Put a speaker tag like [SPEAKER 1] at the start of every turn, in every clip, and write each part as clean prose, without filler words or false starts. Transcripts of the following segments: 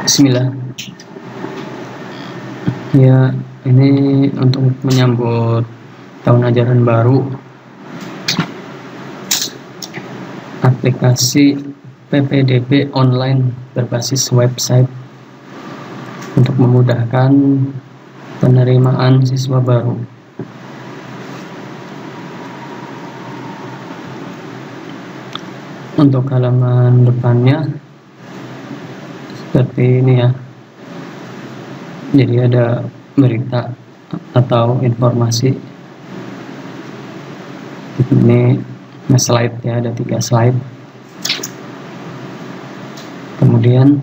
[SPEAKER 1] Bismillah. Ya, ini untuk menyambut tahun ajaran baru, aplikasi PPDB online berbasis website untuk memudahkan penerimaan siswa baru. Untuk halaman depannya seperti ini ya. Jadi ada berita atau informasi. Ini slide ya, ada 3 slide. Kemudian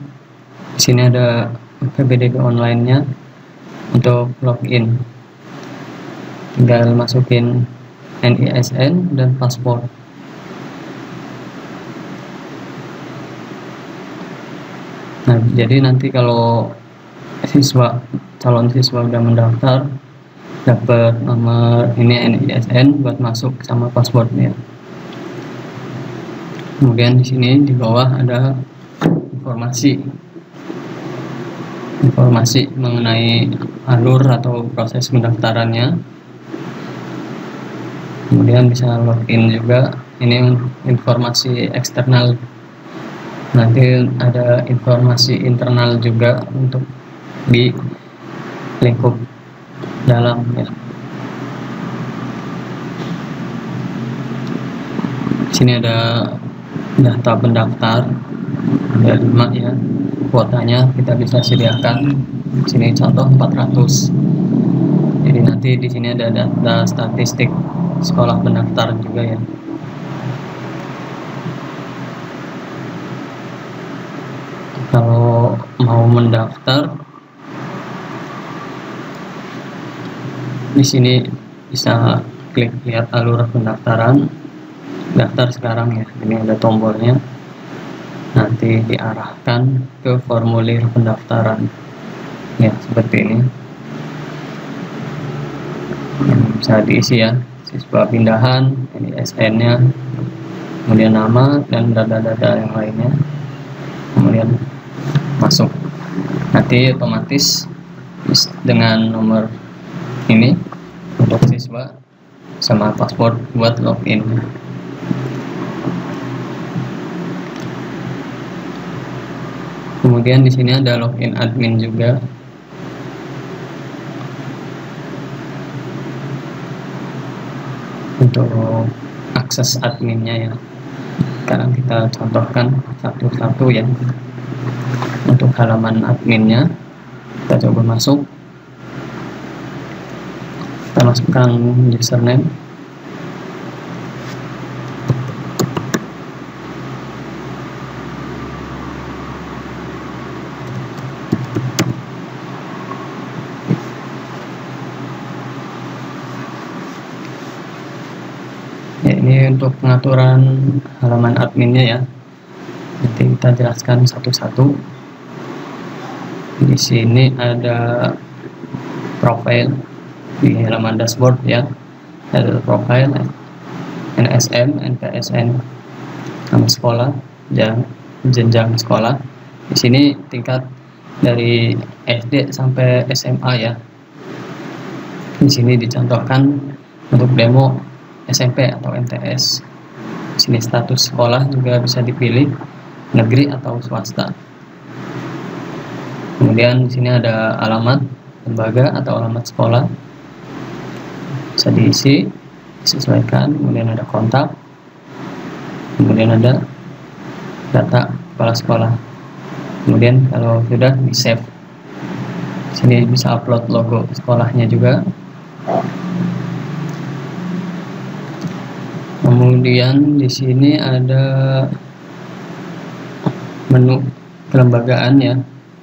[SPEAKER 1] di sini ada PPDB online-nya untuk login. Tinggal masukin NISN dan paspor. Nah, jadi nanti kalau calon siswa udah mendaftar, dapat nomor ini NISN buat masuk sama paspornya. Kemudian di sini di bawah ada informasi mengenai alur atau proses pendaftarannya. Kemudian bisa login juga. Ini informasi eksternal. Nanti ada informasi internal juga untuk di lingkup dalam ya. Di sini ada data pendaftar, ada 5 ya. Kuotanya kita bisa sediakan. Di sini contoh 400. Jadi nanti di sini ada data statistik sekolah pendaftar juga ya. Kalau mau mendaftar, di sini bisa klik lihat alur pendaftaran, daftar sekarang ya. Ini ada tombolnya. Nanti diarahkan ke formulir pendaftaran. Ya, seperti ini. Bisa diisi ya, siswa pindahan, NISN-nya, kemudian nama dan data-data yang lainnya. Kemudian masuk. Nanti otomatis dengan nomor ini untuk siswa sama paspor buat login. Kemudian di sini ada login admin juga. Untuk akses adminnya ya. Sekarang kita contohkan satu-satu ya. Untuk halaman adminnya kita coba masuk. Kita masukkan username. Ya, ini untuk pengaturan halaman adminnya ya. Nanti kita jelaskan satu-satu. Di sini ada profil di halaman dashboard ya. Ada profil, NSM, NPSN, nama sekolah, jenjang sekolah. Di sini tingkat dari SD sampai SMA ya. Di sini dicontohkan untuk demo SMP atau MTS. Di sini status sekolah juga bisa dipilih, negeri atau swasta. Kemudian di sini ada alamat lembaga atau alamat sekolah, bisa diisi, disesuaikan. Kemudian ada kontak, kemudian ada data kepala sekolah. Kemudian kalau sudah di save, di sini bisa upload logo sekolahnya juga. Kemudian di sini ada menu kelembagaan ya.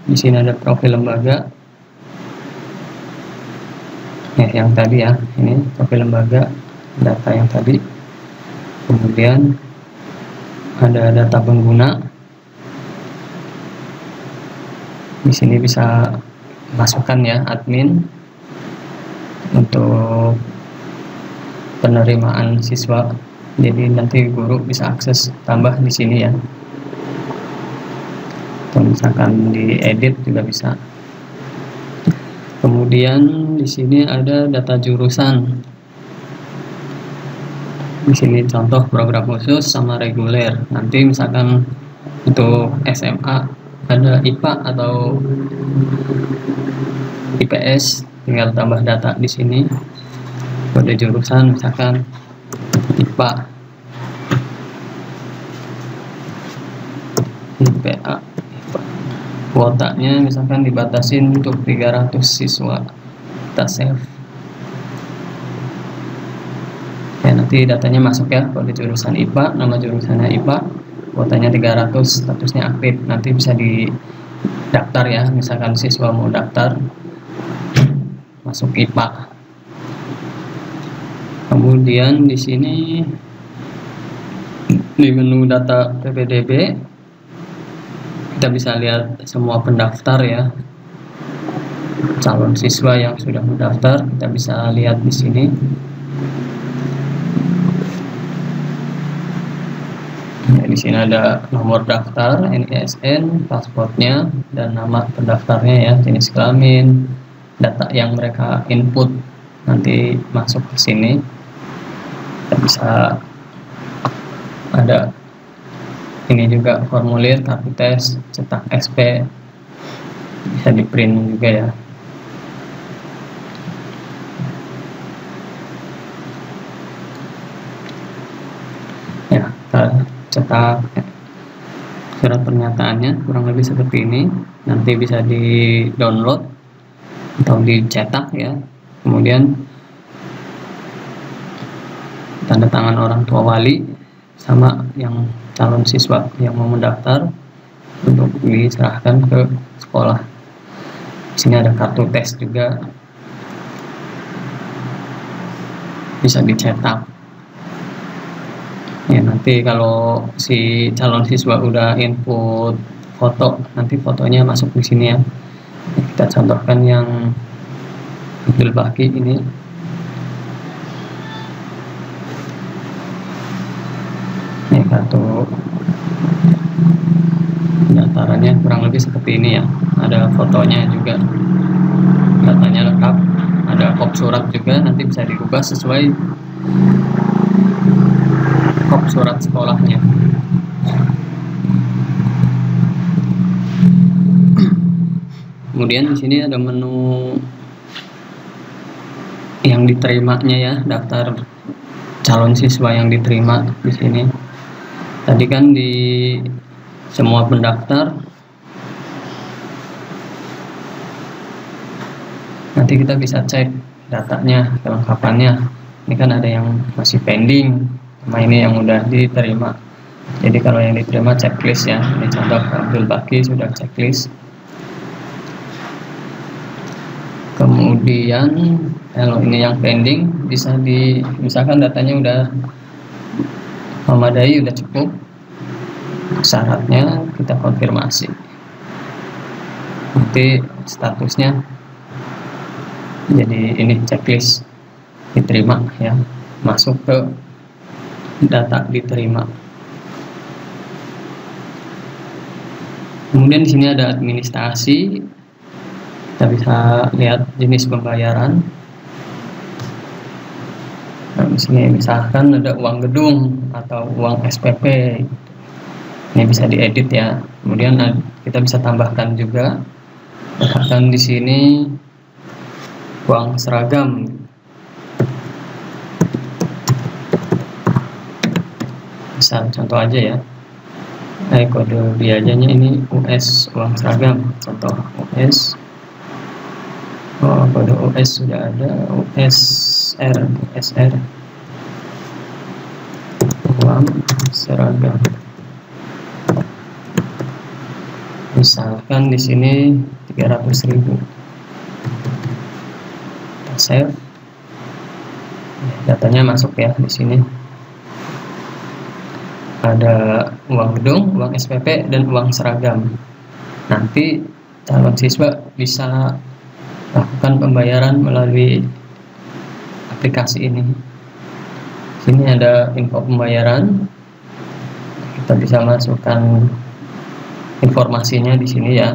[SPEAKER 1] Di sini ada profil lembaga. Ya, yang tadi ya, ini profil lembaga, data yang tadi. Kemudian ada data pengguna. Di sini bisa masukkan ya admin untuk penerimaan siswa. Jadi nanti guru bisa akses tambah di sini ya. atau misalkan diedit juga bisa. Kemudian di sini ada data jurusan. Di sini contoh program khusus sama reguler. Nanti misalkan untuk SMA ada IPA atau IPS, tinggal tambah data di sini. Kode jurusan misalkan IPA, IPA. Kuotanya misalkan dibatasin untuk 300 siswa. Kita save. Ya, nanti datanya masuk ya, kode jurusan IPA, nama jurusannya IPA, kuotanya 300, statusnya aktif. Nanti bisa didaftar ya, misalkan siswa mau daftar masuk IPA. Kemudian di sini di menu data PPDB kita bisa lihat semua pendaftar ya, calon siswa yang sudah mendaftar kita bisa lihat di sini. Nah, di sini ada nomor daftar, NISN, pasportnya, dan nama pendaftarnya ya, jenis kelamin, data yang mereka input nanti masuk ke sini. Kita bisa ada ini juga formulir, kartu tes, cetak SP, bisa di print juga ya. Ya, kita cetak surat pernyataannya kurang lebih seperti ini. Nanti bisa di download atau dicetak ya. Kemudian tanda tangan orang tua wali sama yang calon siswa yang mau mendaftar untuk diserahkan ke sekolah. Di sini ada kartu tes juga, bisa dicetak. Ya, nanti kalau si calon siswa udah input foto, nanti fotonya masuk di sini ya. Kita contohkan yang Abdul Baki ini. Ini kartu pendaftarannya kurang lebih seperti ini ya. Ada fotonya juga, datanya lengkap, ada kop surat juga, nanti bisa diubah sesuai kop surat sekolahnya. Kemudian di sini ada menu yang diterimanya ya, daftar calon siswa yang diterima di sini. Tadi kan di semua pendaftar, nanti kita bisa cek datanya, kelengkapannya. Ini kan ada yang masih pending, sama ini yang udah diterima. Jadi kalau yang diterima checklist ya. Ini contoh Abdul Baki sudah checklist. Kemudian kalau ini yang pending, bisa misalkan datanya udah memadai, udah cukup syaratnya, kita konfirmasi. Nanti statusnya jadi ini checklist diterima ya, masuk ke data diterima. Kemudian di sini ada administrasi, kita bisa lihat jenis pembayaran. Nah, di sini misalkan ada uang gedung atau uang SPP, ini bisa diedit ya. Kemudian kita bisa tambahkan juga, misalkan di sini uang seragam. Misal contoh aja ya. Kode biayanya ini US, uang seragam, contoh US. Kode US sudah ada, USR uang seragam. Misalkan di sini 300.000. Kita save. Datanya masuk ya di sini. Ada uang gedung, uang SPP, dan uang seragam. Nanti calon siswa bisa lakukan pembayaran melalui aplikasi ini. Sini ada info pembayaran. Kita bisa masukkan informasinya di sini ya.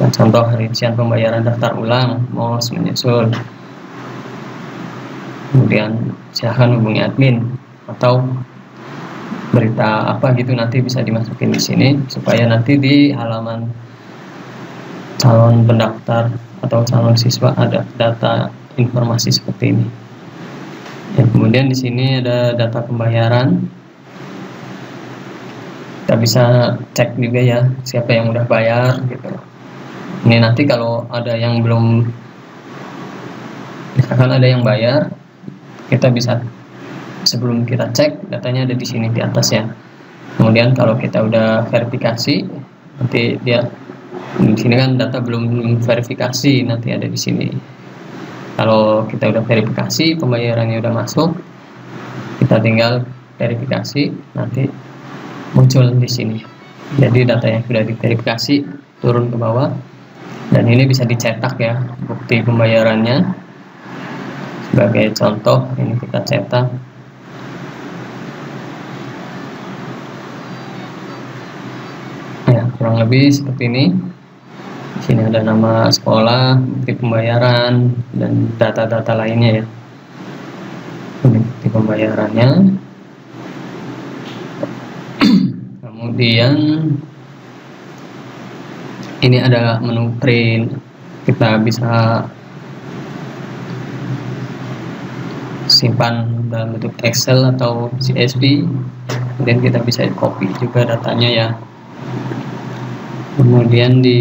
[SPEAKER 1] Dan contoh rincian pembayaran daftar ulang, MOS menyusul. Kemudian silahkan hubungi admin atau berita apa gitu nanti bisa dimasukin di sini supaya nanti di halaman calon pendaftar atau calon siswa ada data informasi seperti ini. Dan kemudian di sini ada data pembayaran. Kita bisa cek juga ya siapa yang udah bayar gitu. Ini nanti kalau ada yang belum, misalkan ada yang bayar, kita bisa sebelum kita cek datanya ada di sini di atas ya. Kemudian kalau kita udah verifikasi, nanti dia di sini kan data belum verifikasi, nanti ada di sini. Kalau kita udah verifikasi, pembayarannya udah masuk, kita tinggal verifikasi, nanti muncul di sini. Jadi data yang sudah diverifikasi turun ke bawah, dan ini bisa dicetak ya bukti pembayarannya. Sebagai contoh, ini kita cetak. Ya, kurang lebih seperti ini. Di sini ada nama sekolah, bukti pembayaran, dan data-data lainnya ya. Ini bukti pembayarannya. Kemudian ini ada menu print. Kita bisa simpan dalam bentuk Excel atau CSV. Kemudian kita bisa copy juga datanya ya. Kemudian di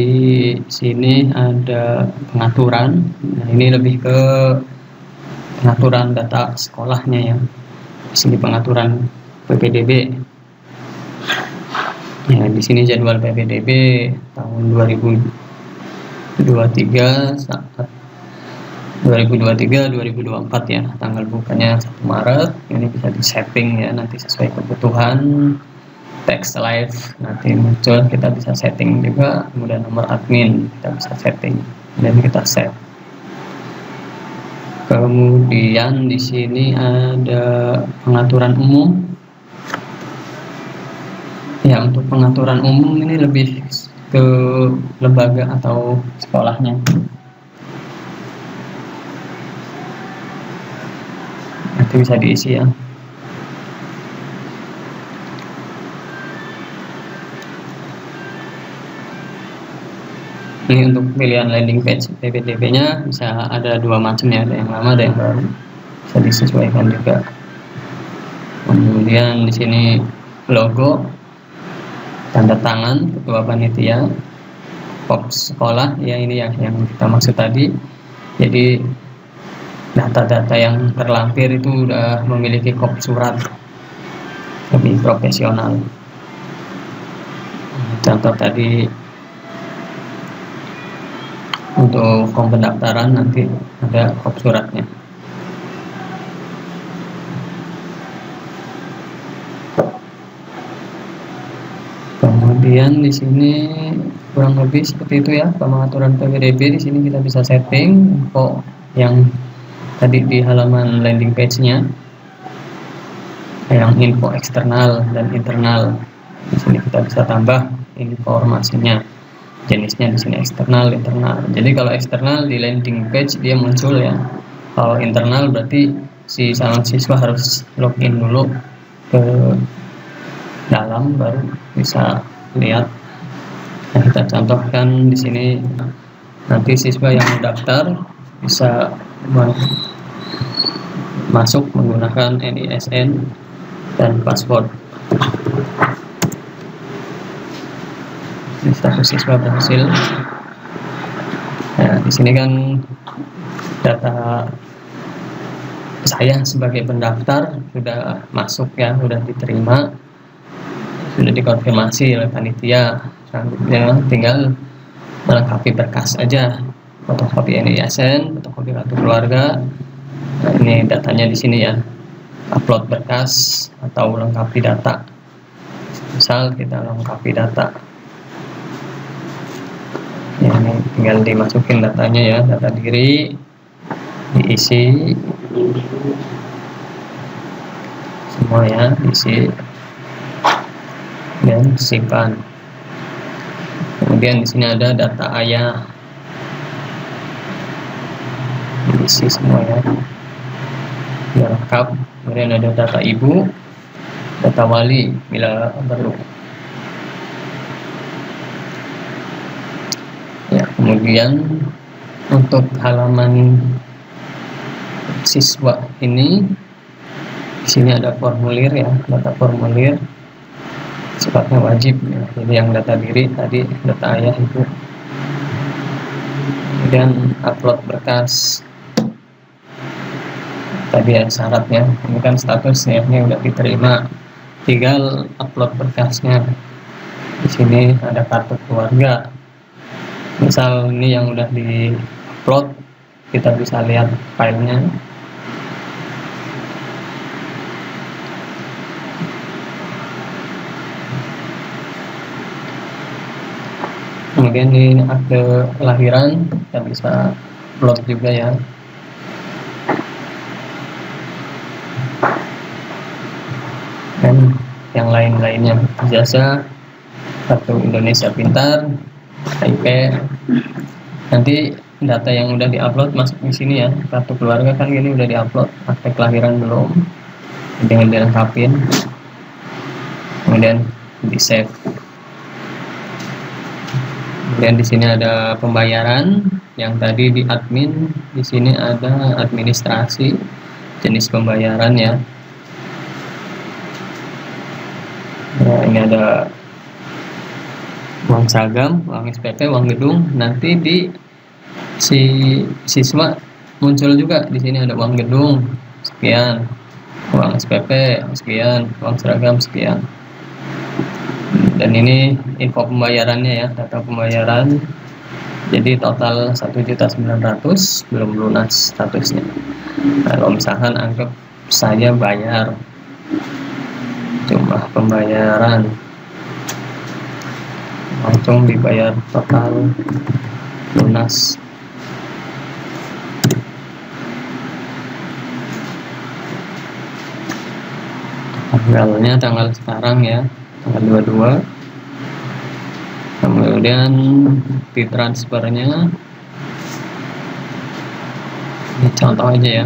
[SPEAKER 1] sini ada pengaturan. Nah, ini lebih ke pengaturan data sekolahnya ya. Di sini pengaturan PPDB. Ya, di sini jadwal PPDB tahun 2023 saat 2023-2024 ya. Tanggal bukanya 1 Maret. Ini bisa disetting ya nanti sesuai kebutuhan. Text live nanti muncul, kita bisa setting juga. Kemudian nomor admin kita bisa setting dan kita set. Kemudian di sini ada pengaturan umum. Ya, untuk pengaturan umum ini lebih ke lembaga atau sekolahnya. Nanti bisa diisi ya. Ini untuk pilihan landing page PPDB-nya bisa ada dua macam ya, ada yang lama, ada yang baru, bisa disesuaikan juga. Kemudian di sini logo, tanda tangan ketua panitia, POP sekolah ya, ini ya yang kita maksud tadi. Jadi data-data yang terlampir itu udah memiliki kop surat, lebih profesional. Contoh tadi untuk form pendaftaran nanti ada kop suratnya. Kemudian di sini kurang lebih seperti itu ya pengaturan PPDB. Di sini kita bisa setting info yang tadi di halaman landing page-nya, yang info eksternal dan internal. Di sini kita bisa tambah informasinya. Jenisnya di sini eksternal, internal. Jadi kalau eksternal di landing page dia muncul ya. Kalau internal berarti si calon siswa harus login dulu ke dalam baru bisa lihat. Nah, kita contohkan di sini nanti siswa yang mendaftar bisa masuk menggunakan NISN dan password. Status siswa berhasil. Nah, di sini kan data saya sebagai pendaftar sudah masuk ya, sudah diterima, sudah dikonfirmasi oleh panitia. Selanjutnya tinggal melengkapi berkas aja, fotokopi NISN, fotokopi kartu keluarga. Nah, ini datanya di sini ya. Upload berkas atau lengkapi data. Misal kita lengkapi data. Ya, ini tinggal dimasukin datanya ya, data diri, diisi semua ya, diisi dan simpan. Kemudian di sini ada data ayah, diisi semua ya, biar lengkap. Kemudian ada data ibu, data wali bila perlu. Ya, kemudian untuk halaman siswa ini, di sini ada formulir ya, data formulir sifatnya wajib ya. Jadi yang data diri tadi, data ayah itu. Kemudian upload berkas, tadi ya syaratnya. Ini kan statusnya ini udah diterima, tinggal upload berkasnya. Di sini ada kartu keluarga. Misal ini yang udah di-upload, kita bisa lihat filenya. Kemudian di akte kelahiran kita bisa upload juga ya. Dan yang lain-lainnya, ijazah, kartu Indonesia Pintar, KIP. Nanti data yang udah diupload masuk di sini ya. Kartu keluarga kan ini udah diupload, akte kelahiran belum, tinggal dilengkapin. Kemudian di save. Kemudian di sini ada pembayaran, yang tadi di admin, di sini ada administrasi, jenis pembayaran ya. Nah, ini ada uang seragam, uang SPP, uang gedung. Nanti di si siswa muncul juga di sini ada uang gedung sekian, uang SPP sekian, uang seragam sekian. Dan ini info pembayarannya ya, data pembayaran. Jadi total 1.900.000 belum lunas statusnya. Nah, kalau misalkan anggap saya bayar, jumlah pembayaran langsung dibayar total lunas. Tanggalnya tanggal sekarang ya, tanggal 22. Kemudian di transfernya ini contoh aja ya.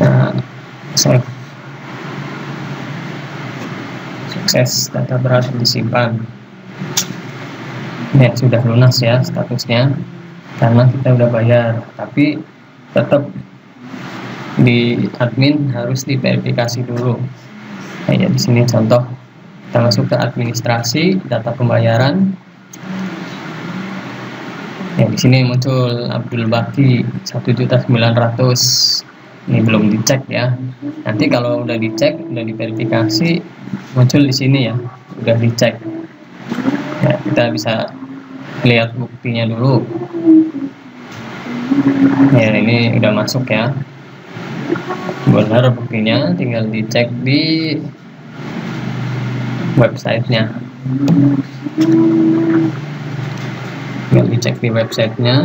[SPEAKER 1] Nah, save. Sukses, data berhasil disimpan. Ya, sudah lunas ya statusnya karena kita udah bayar, tapi tetap di admin harus diverifikasi dulu. Nah, ya di sini contoh, kita masuk ke administrasi, data pembayaran. Ya di sini muncul Abdul Baki 1.900.000. Ini belum dicek ya. Nanti kalau udah dicek, udah diverifikasi, muncul di sini ya, udah dicek. Ya, kita bisa lihat buktinya dulu. Ya, ini udah masuk ya. Benar buktinya, tinggal dicek di websitenya. Tinggal dicek di websitenya.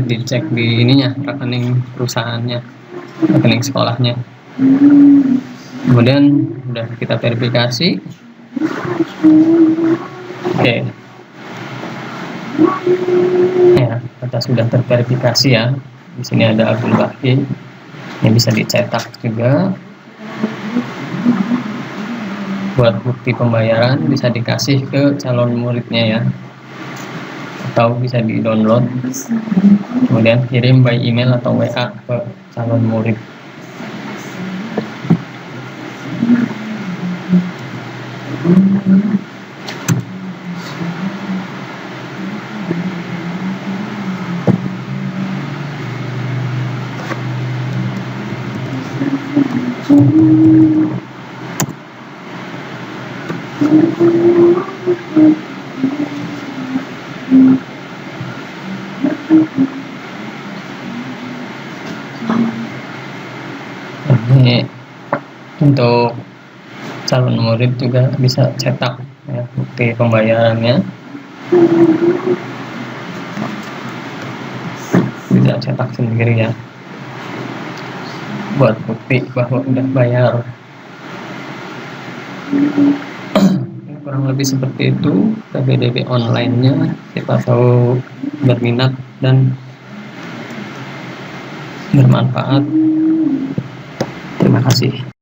[SPEAKER 1] Dicek di ininya, rekening perusahaannya, rekening sekolahnya. Kemudian udah kita verifikasi. Oke. Ya, data sudah terverifikasi ya. Di sini ada Abdul Baki. Ini bisa dicetak juga. Buat bukti pembayaran bisa dikasih ke calon muridnya ya. Atau bisa di-download. Kemudian kirim by email atau WA ke calon murid. Ini untuk calon murid juga bisa cetak ya, bukti pembayarannya. cetak sendiri ya, buat bukti bahwa udah bayar. Kurang lebih seperti itu PBDB online-nya. Siapa tahu berminat dan bermanfaat. Terima kasih.